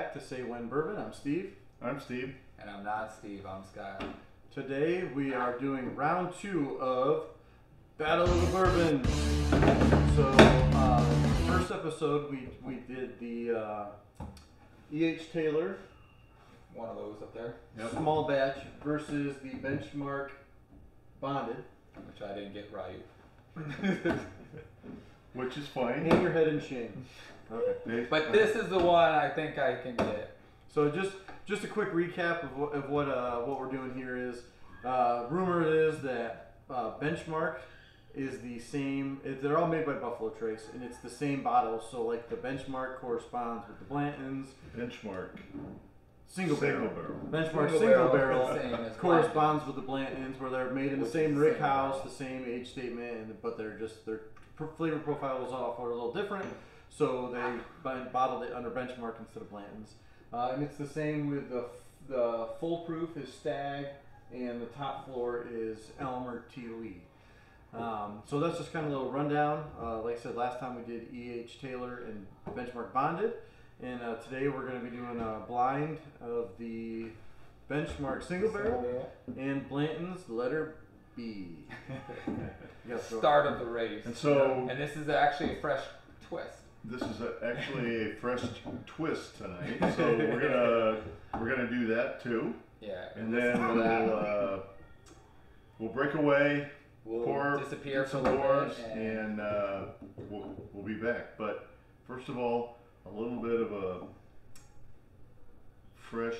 back to Say When Bourbon. I'm Steve. I'm Steve. And I'm not Steve, I'm Scott. Today we are doing round 2 of Battle of the Bourbon. So, first episode we did the E.H. Taylor One of those up there. Yep. small batch versus the Benchmark Bonded. Which I didn't get right. Which is fine. Hang your head in shame. Okay. But this is the one I think I can get. So just a quick recap of what we're doing here is, rumor is that Benchmark is the same. They're all made by Buffalo Trace, and it's the same bottle. So like the Benchmark corresponds with the Blanton's. Benchmark. Single barrel. Benchmark Single single barrel, barrel same as corresponds with the Blanton's, where they're made in the Which same is rick single house, barrel. the same age statement, but their flavor profiles are a little different. So they bottled it under Benchmark instead of Blanton's. And it's the same with the full proof is Stag, and the top floor is Elmer T. Lee. So that's just kind of a little rundown. Like I said, last time we did E.H. Taylor and Benchmark Bonded. And today we're going to be doing a blind of the Benchmark Single Barrel and Blanton's Letter B. Start of the race. And so And this is actually a fresh twist. this is actually a fresh twist tonight. So we're gonna do that too. Yeah. And then we'll break away, We'll pour disappear get for a some little pours, bit. and we'll be back. But first of all, a little bit of a fresh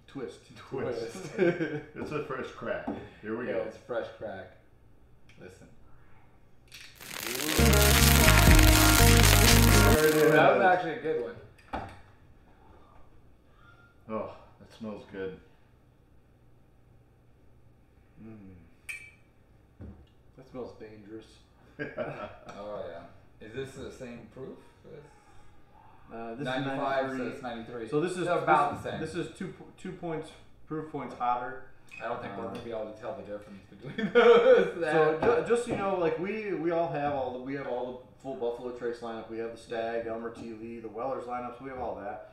Twist. twist. It's a fresh crack. Here we Yeah, go. it's fresh crack. Listen. There it is. That was actually a good one. Oh, that smells good. That smells dangerous. Oh yeah. Is this the same proof? This 95, is so 93. it's 93. So this is They're about the same. This is two points, proof points hotter. I don't think we're gonna be able to tell the difference between those. So just so you know, like we all have all the full Buffalo Trace lineup. We have the Stag, Elmer T. Lee, the Weller's lineups. We have all that.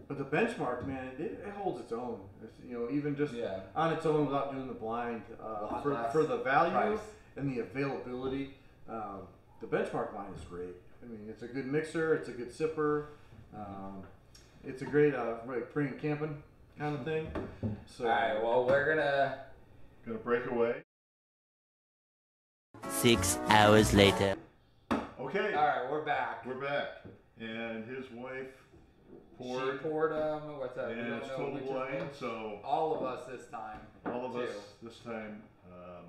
But the Benchmark, man, it holds its own. It's, even just Yeah. on its own without doing the blind, Lot for less the value price. and the availability, the Benchmark line is great. I mean, it's a good mixer. It's a good sipper. It's a great bringing camping kind of thing. So. All right. Well, we're gonna. Gonna break away. 6 hours later. Okay, All right, we're back. we're back, and his wife She poured, poured what's that? We and don't it's know total which is blind. which. So All of us this time. all of us too. this time,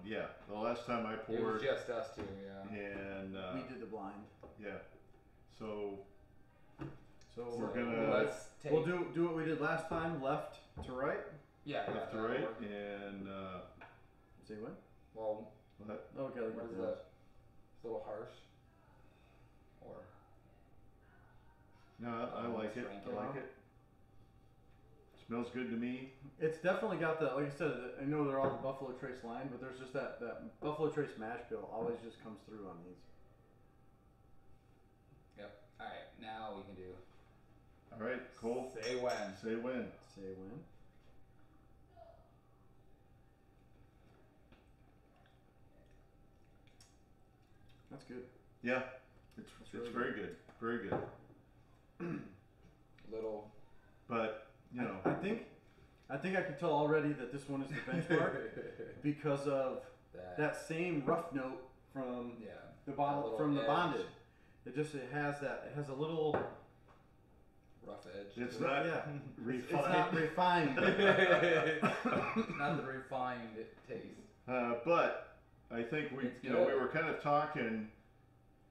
yeah. The last time I It was poured, just us two. Yeah. and We did the blind. yeah. So So We're gonna- Let's take. we'll do what we did last time, left to right. Yeah. left to that'll right, work. and Say what? Well, what? Okay. what is that? It's a little harsh. Or. No, I like it. Drink I it. like it. Smells good to me. It's definitely got that. Like I said, I know they're all the Buffalo Trace line, but there's just that Buffalo Trace mash bill always just comes through on these. Yep. All right. Now we can do. All right, Cole. Say when. Say when. Say when. That's good. Yeah, it's really very good, very good. Little. But you know, I think I can tell already that this one is the Benchmark because of that same rough note from Yeah. the bottle little from the edge. Bonded. It has a little. Rough edge. it's not Yeah. refined. It's not refined. Not the refined taste. But I think we It's we good. were kind of talking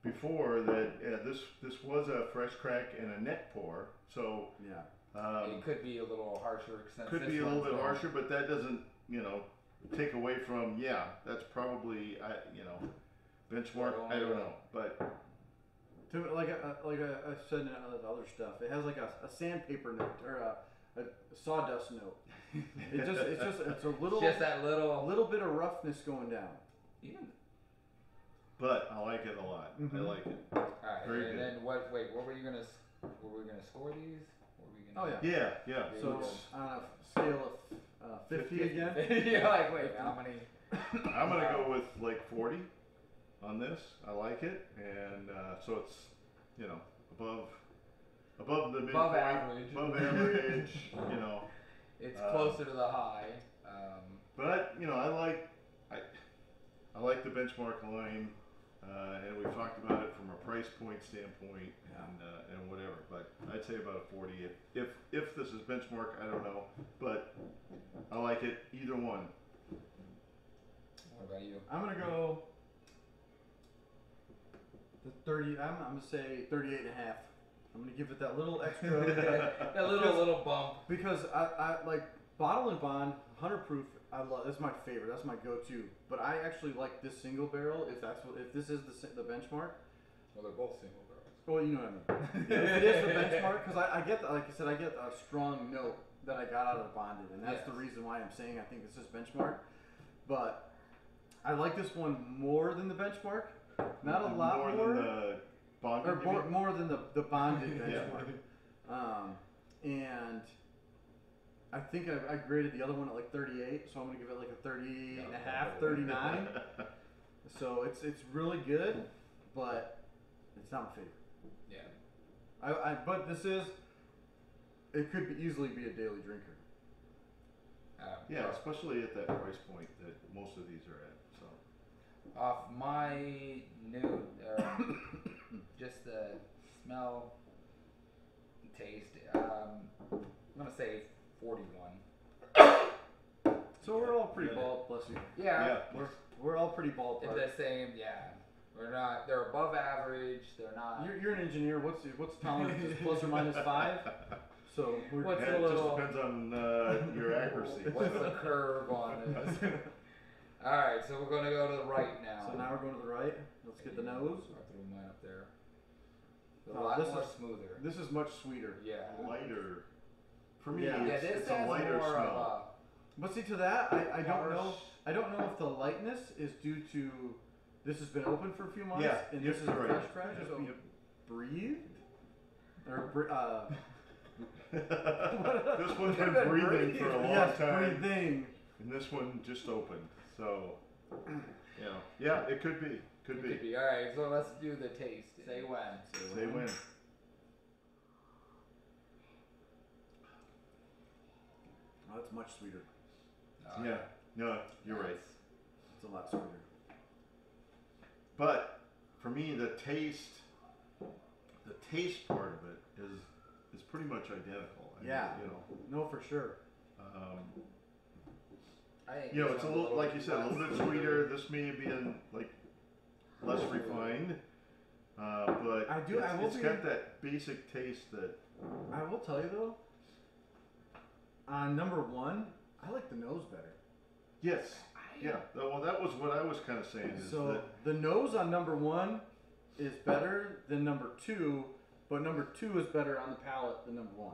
before that this was a fresh crack and a neck pour, so Yeah. It could be a little harsher. Since could this be a little one's bit going- harsher, but that doesn't take away from that's probably benchmark. I don't know, but Like I said in other stuff, it has like a sandpaper note or a sawdust note. It's a little Just that a little. little bit of roughness going down. Even. but I like it a lot. I Mhm. like it. All right. Very and good. then what? Wait. What were you gonna? Were we gonna score these? Or are we Oh gonna... yeah. Yeah. So on a scale of 50 again. You're like, wait, how many? I'm gonna go with like 40 on this. I like it, and so it's above the midpoint, Above average. above average. It's closer to the high. But I like the benchmark line, and we've talked about it from a price point standpoint and whatever. But I'd say about a 40. If this is benchmark, I don't know, but I like it either one. What about you? I'm gonna go the 30. I'm gonna say 38 and a half. I'm gonna give it that little extra. That little bump. Because I like bottle and bond 100 proof. I love. That's my favorite. That's my go-to. But I actually like this single barrel. If this is the benchmark. Well, they're both single barrels. Well, you know what I mean. If it is the benchmark, because I get, like I said, I get a strong note that I got out of the bonded, and that's the reason why I'm saying I think this is benchmark. But I like this one more than the benchmark. Not a lot more. More than the bonded. Or more than the bonded benchmark. And I think I graded the other one at like 38, so I'm gonna give it like a 38 and a half, 39. So it's really good, but it's not my favorite. Yeah. But it could easily be a daily drinker. Yeah, especially at that price point that most of these are at. So Off my note, just the smell, and taste. I'm gonna say 41. So we're all pretty bless you. Yeah. We're all pretty ballpark. It's the same. Yeah. We're not. They're above average. They're not. You're an engineer. What's tolerance? Plus or minus 5. So What's it just depends on your accuracy. What's the curve on this? All right, so we're going to go to the right now. So now we're going to the right. Let's get the nose. I threw mine up there. A Oh, lot this more is smoother. This is much sweeter. Yeah. Lighter. For me, Yeah. it's This a has lighter more smell. But see, to that, I don't know. harsh. I don't know if the lightness is due to this has been open for a few months, Yeah, and yep, this is you're a right. fresh just being Yep. breathed, or This one's been breathing for a long yes, time, breathing. and this one just opened. So, yeah, it could be. Could be. All right, so let's do the taste. Say when. Say when. Oh, that's much sweeter. Yeah. No, you're right. It's a lot sweeter. But for me, the taste part of it is pretty much identical. I mean, No, for sure. I think It's a little, like you said, a little bit sweeter. This may have been like less refined, but it's got that basic taste that. I will tell you though. On number 1, I like the nose better. Yes. Yeah. Well, that was what I was kind of saying. Is So that the nose on number 1 is better than number 2, but number 2 is better on the palate than number 1.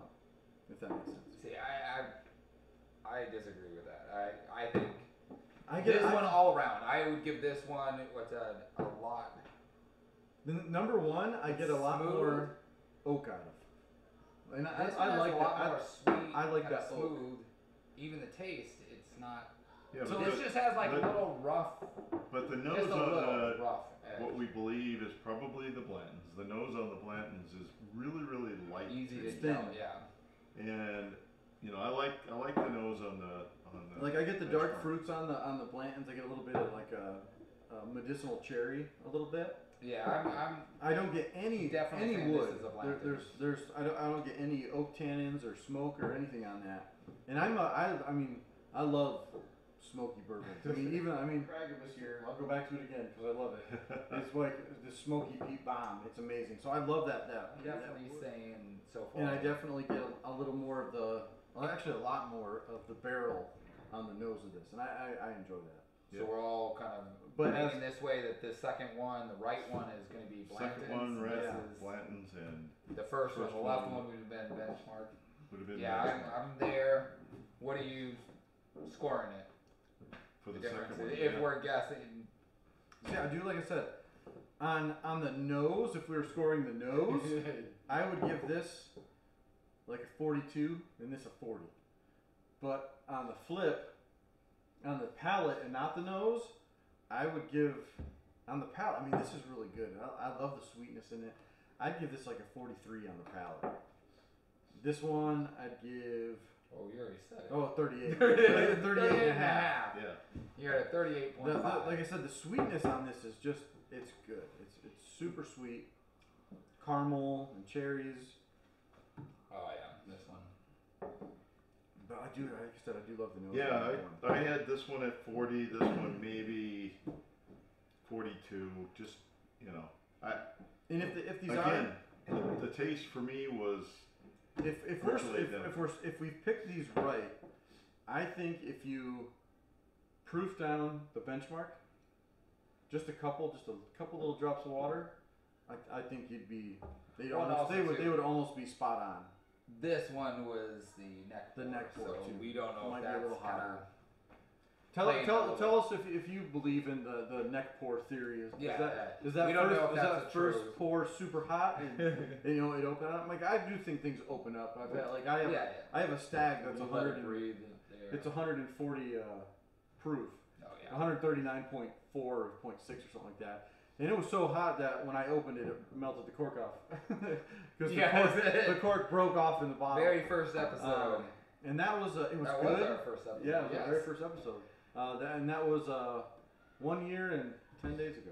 If that makes sense. See, I disagree with that. I think I get this one all around. I would give this one a lot. The number 1, I get a lot Smooth. more oak out of. And This I one has like a lot that. more sweet. I like kinda that oak. smooth. Even the taste, it's not. yeah, So but this just has like a little rough. but the Just nose a on little the rough edge. what we believe is probably the Blantons. The nose on the Blantons is really light. Easy to It's tell. thin. Yeah. And I like the nose on the Like I get the dark benchmark. fruits on the Blantons. I get a little bit of like a medicinal cherry, a little bit. Yeah, I don't get any Definitely saying wood. this is a Blanton. I don't get any oak tannins or smoke or anything on that. And I love smoky bourbons. Craig was here. I'll go back to it again because I love it. It's like the smoky peat bomb. It's amazing. So I love that. I'm definitely saying so far. And I definitely get a little more of actually a lot more of the barrel on the nose of this, and I enjoy that. So we're all kind of thinking this way that the second one, the right one, is going to be Blanton's. Second one, right? This is Blantons and the first one. First The left one. one would have been benchmark. would have been Yeah, benchmark I'm there. What are you scoring it? for the difference. second one. If yeah. we're guessing, Yeah, I do. Like I said, on the nose, if we were scoring the nose, I would give this like a 42 and this a 40. But on the flip, on the palate and not the nose, I would give, on the palate, I mean, this is really good. I love the sweetness in it. I'd give this like a 43 on the palate. This one, I'd give... Oh, you already said it. Oh, 38. 38 and a half. Yeah. You're at 38.5. Like I said, the sweetness on this is just, it's good. It's super sweet. Caramel and cherries. Oh, yeah, this one. But I do, like I said, I do love the nose. Yeah, I had this one at 40, this one maybe 42, just, you know. And if these again, the taste for me was if we pick these right, I think if you proof down the benchmark, just a couple little drops of water, I think you'd be they would almost be spot on. This one was the neck pour, so too. We don't know Might if be a that's little kind hotter. of Tell us if you believe in the neck pour theory. Is that we don't know if that's that first pour super hot and you know it open up? Like I do think things open up. I've had, like I have a stag that's 100 it's 140 proof. Oh yeah. 139.4 or 0.6 or something like that. And it was so hot that when I opened it, it melted the cork off. Because the cork broke off in the bottle. Very first episode. And that was it was that good. was our first episode. Yeah, it was our very first episode. That was 1 year and 10 days ago.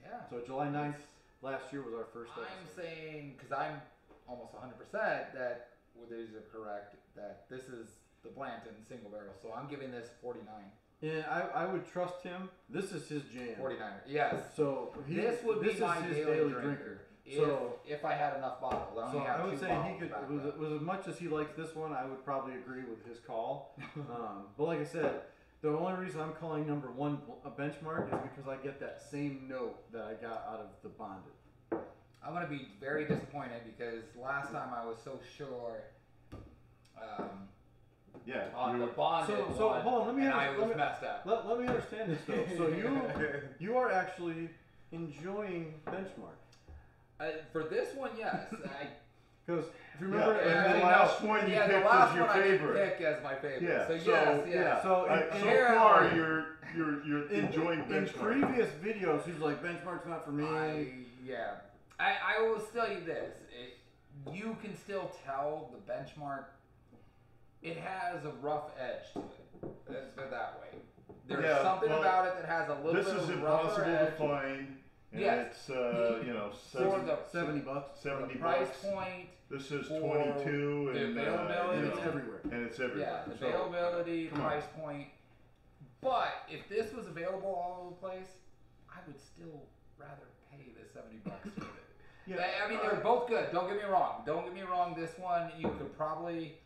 Yeah. So July 9th last year was our first episode. I'm saying, because I'm almost 100% that these are correct, that this is the Blanton single barrel. So I'm giving this 49. And I would trust him. This is his jam. 49er. Yes. So this would be my his daily drinker. If I had enough bottles. I would say he could, with as much as he likes this one, I would probably agree with his call. But like I said, the only reason I'm calling number one a benchmark is because I get that same note that I got out of the bonded. I'm going to be very disappointed because last time I was so sure on the bonded so one, hold on, I was messed up. Let me understand this though. So you are actually enjoying benchmark. For this one, yes. Because if you remember, and the last one you picked was your favorite. I pick as my favorite. Yeah. So yes, yeah. So far you're enjoying benchmark. In previous videos, he's like, benchmark's not for me. I will tell you this: you can still tell the benchmark. It has a rough edge to it. Let's put it that way. There's something about it that has a little bit of a rougher edge. This is impossible to find. And it's $70. $70 price point. This is 22 and the availability. And it's everywhere. And it's everywhere. Yeah, the availability, price point. But if this was available all over the place, I would still rather pay the $70 for it. Yeah, I mean, they're both good. Don't get me wrong. Don't get me wrong. This one, you could probably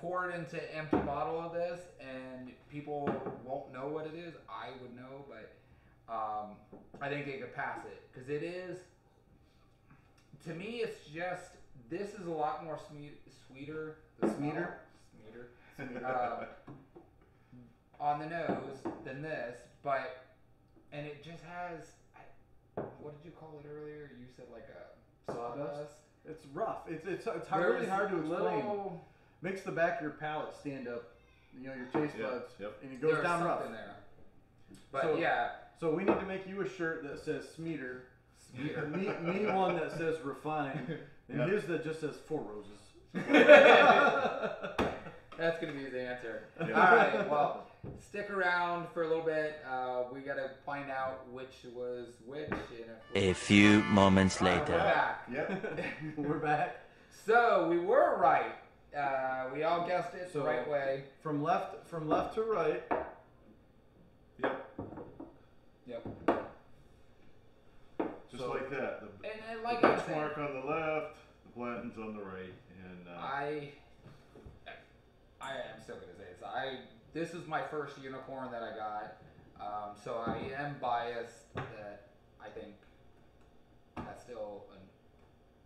pour it into an empty bottle of this, and people won't know what it is. I would know, but I think they could pass it because it is. To me, it's just this is a lot more sweeter. Smeeter. On the nose than this, and it just has. What did you call it earlier? You said like a sawdust. It's rough. It's really hard to explain. Makes the back of your palate stand up. You know, your taste buds, and it goes down rough. There. But So we need to make you a shirt that says Smeeter. Me one that says Refined, and his that just says 4 Roses. That's gonna be his answer. All right. Well, stick around for a little bit. We gotta find out which was which. A few moments later. We're back. Yep. We're back. So we were right. We all guessed it the right way. From left to right. Yep. Just like that. And like the I said, benchmark on the left, the Blanton's on the right, and I am still gonna say this. This is my first unicorn that I got, so I am biased that I think that's still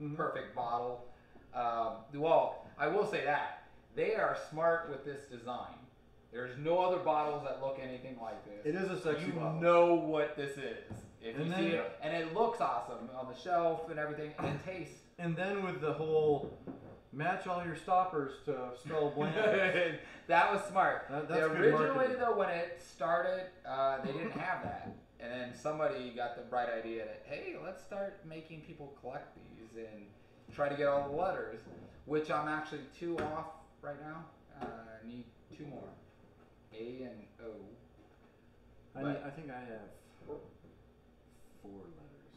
a perfect bottle. Well, I will say that they are smart with this design. There's no other bottles that look anything like this. It is a sexy bottle. You know what this is. If you see it, and it looks awesome on the shelf and everything, and it tastes. And then with the whole match all your stoppers to spell Blanton's. That was smart. That's They good originally, marketing. though, when it started, they didn't have that. And then somebody got the bright idea that, hey, let's start making people collect these and try to get all the letters, which I'm actually 2 off right now. I need 2 more, A and O. I think I have 4 letters.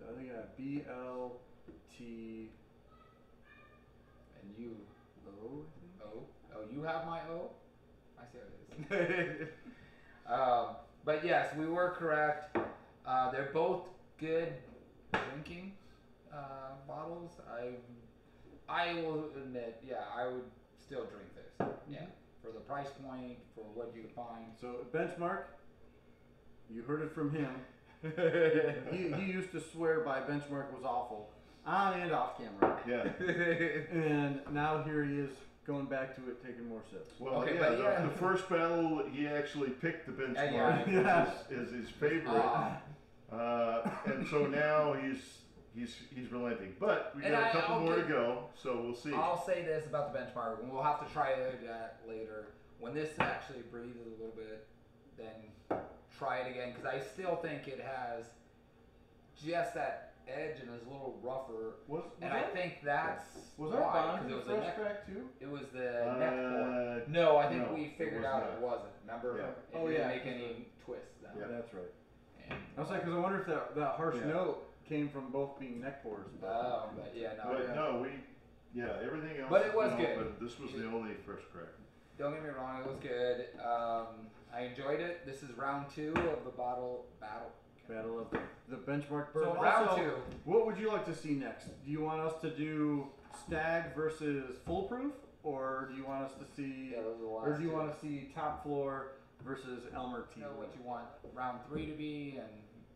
I think I have B, L, T, And you, O, I think. O. Oh, you have my O? I see how it is. But yes, we were correct. They're both good drinking bottles. I will admit, yeah, I would still drink this. Yeah, for the price point, for what you find. So Benchmark, you heard it from him. he used to swear by Benchmark was awful, on and off camera. Yeah. And now here he is going back to it, taking more sips. Well, Okay, yeah, but yeah. the first battle, he actually picked the benchmark Yeah. as his favorite. And so now he's relenting. But we And got a couple I'll more to give- go, so we'll see. I'll say this about the benchmark, and we'll have to try that later. When this actually breathes a little bit, then try it again, because I still think it has just that edge and is a little rougher. And I think that's was our why, bond because it the was a fresh neck. crack too? It was the neck pour. Uh, No, I think no, we it figured was out not. it wasn't. Remember? Yeah. It Oh, didn't yeah. make any twists then. Yeah. That's right. And, I was like, because I wonder if that harsh Yeah. note came from both being neck pours. but yeah, no. But yeah. no, everything else. But it was good. But this was the only first crack. Don't get me wrong, it was good. I enjoyed it. This is round 2 of the battle. Battle of the benchmark So bourbon. round Also, 2. what would you like to see next? Do you want us to do Stag versus Foolproof, or do you want us to see, Yeah, those are the or last do you 2. want to see Top Floor versus Elmer T? You know what you want round 3 to be, and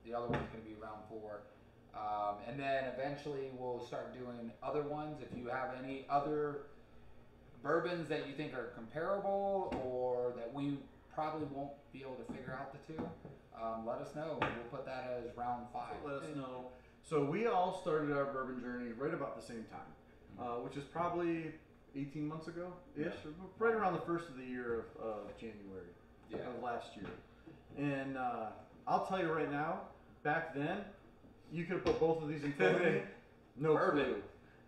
the other one's going to be round 4. And then eventually we'll start doing other ones. If you have any other bourbons that you think are comparable or that we probably won't be able to figure out the 2, let us know. We'll put that as round 5. Let us know. So we all started our bourbon journey right about the same time, which is probably 18 months ago ish, right around the first of the year of January of last year. And I'll tell you right now, back then, you could have put both of these in front of me, no Bourbon. clue.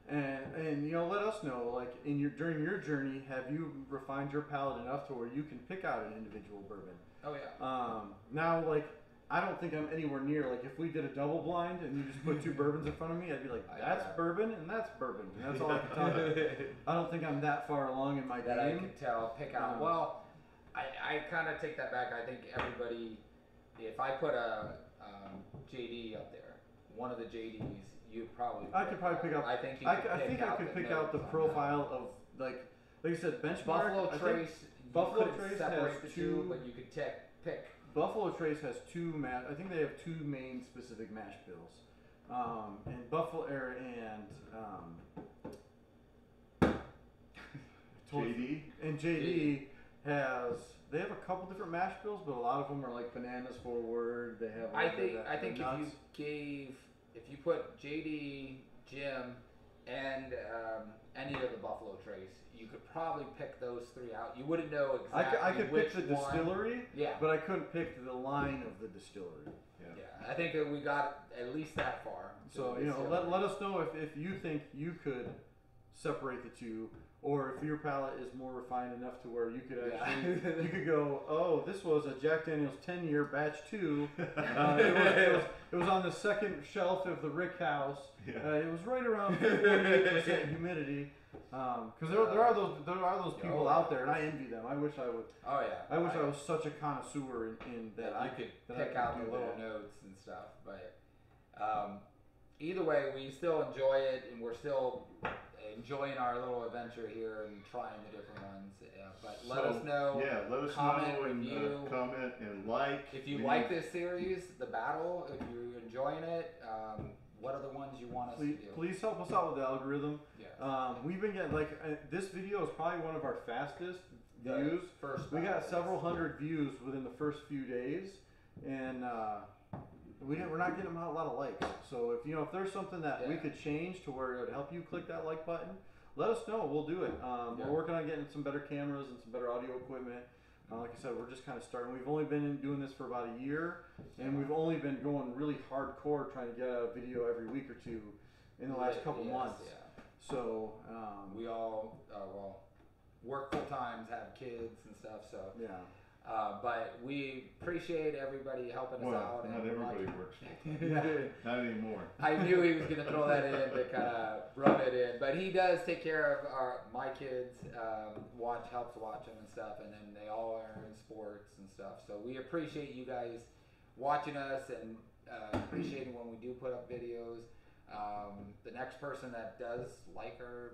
And let us know, like during your journey, have you refined your palate enough to where you can pick out an individual bourbon? Oh yeah. Now, like, I don't think I'm anywhere near, like, if we did a double blind and you just put 2 bourbons in front of me, I'd be like, that's bourbon and that's bourbon. And that's all I can tell you. I don't think I'm that far along in my That I game. can tell, pick out. Well, I kind of take that back. I think everybody, if I put a JD up there, one of the JDs, you probably. I could probably pick out. I think you I could think I could pick out the notes on profile of, like I said, benchmark. Buffalo I think Trace. Buffalo you couldn't Trace separate has the 2 two, but you could pick. Buffalo Trace has 2 I think they have 2 main specific mash bills, and JD? And JD they have a couple different mash bills, but a lot of them are like bananas forward. They have. I think if nuts. if you put JD, Jim, and any of the Buffalo Trace, you could probably pick those 3 out. You wouldn't know exactly I could which pick the one. distillery, Yeah. but I couldn't pick the line of the distillery. Yeah, I think that we got at least that far. So let us know if you think you could separate the 2, or if your palate is more refined enough to where you could actually you could go, oh, this was a Jack Daniel's 10-year batch 2. It was on the second shelf of the Rick House. It was right around 48% humidity. Because there are those people out there, and I envy them. I wish I would. Oh yeah. I wish I was such a connoisseur in that I could pick out the little notes and stuff. But either way, we still enjoy it, and we're still enjoying our little adventure here and trying the different ones. But let us know. Yeah, let us comment, know and review. comment and like. If you like this series, the battle, if you're enjoying it, what are the ones you want us to do? Please help us out with the algorithm. Yeah. We've been getting this video is probably one of our fastest views. We got several hundred views within the first few days, and we're not getting a lot of likes. So if there's something that we could change to where it would help you click that like button, let us know. We'll do it. Yeah. We're working on getting some better cameras and some better audio equipment. Like I said, we're just kind of starting. We've only been doing this for about a year, and we've only been going really hardcore trying to get a video every week or two in the last couple months. Yeah. So we all work full times, have kids and stuff. So yeah. But we appreciate everybody helping us out. Not and everybody works. Yeah. Not anymore. I knew he was going to throw that in to kind of rub it in, but he does take care of my kids. Helps watch them and stuff, and then they all are in sports and stuff. So we appreciate you guys watching us and appreciating when we do put up videos. The next person that does like our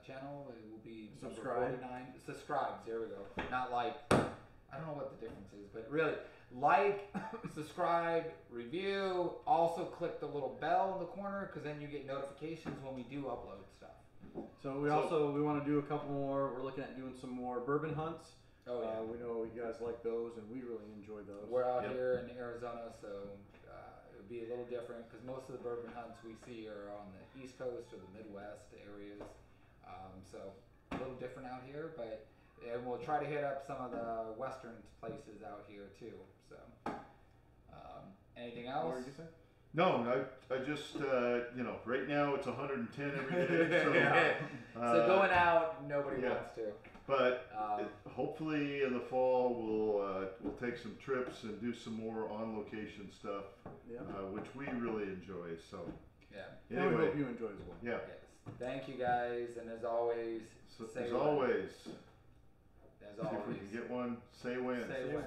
channel, it will be Subscribe. number 49. Subscribes. There we go. Not like. I don't know what the difference is, but really, like, subscribe, review. Also, click the little bell in the corner because then you get notifications when we do upload stuff. So we want to do a couple more. We're looking at doing some more bourbon hunts. Oh yeah. We know you guys like those, and we really enjoy those. We're out here in Arizona, so it would be a little different because most of the bourbon hunts we see are on the East Coast or the Midwest areas. So a little different out here, but. And we'll try to hit up some of the western places out here too. So, anything else? What did you say? No, I just right now it's 110 every day. So, so going out, nobody wants to. But hopefully in the fall we'll take some trips and do some more on location stuff, which we really enjoy. So yeah. Anyway, we hope you enjoy as well. Yeah. Yes. Thank you guys, and as always, As always, as if we can get one, say when. Say when.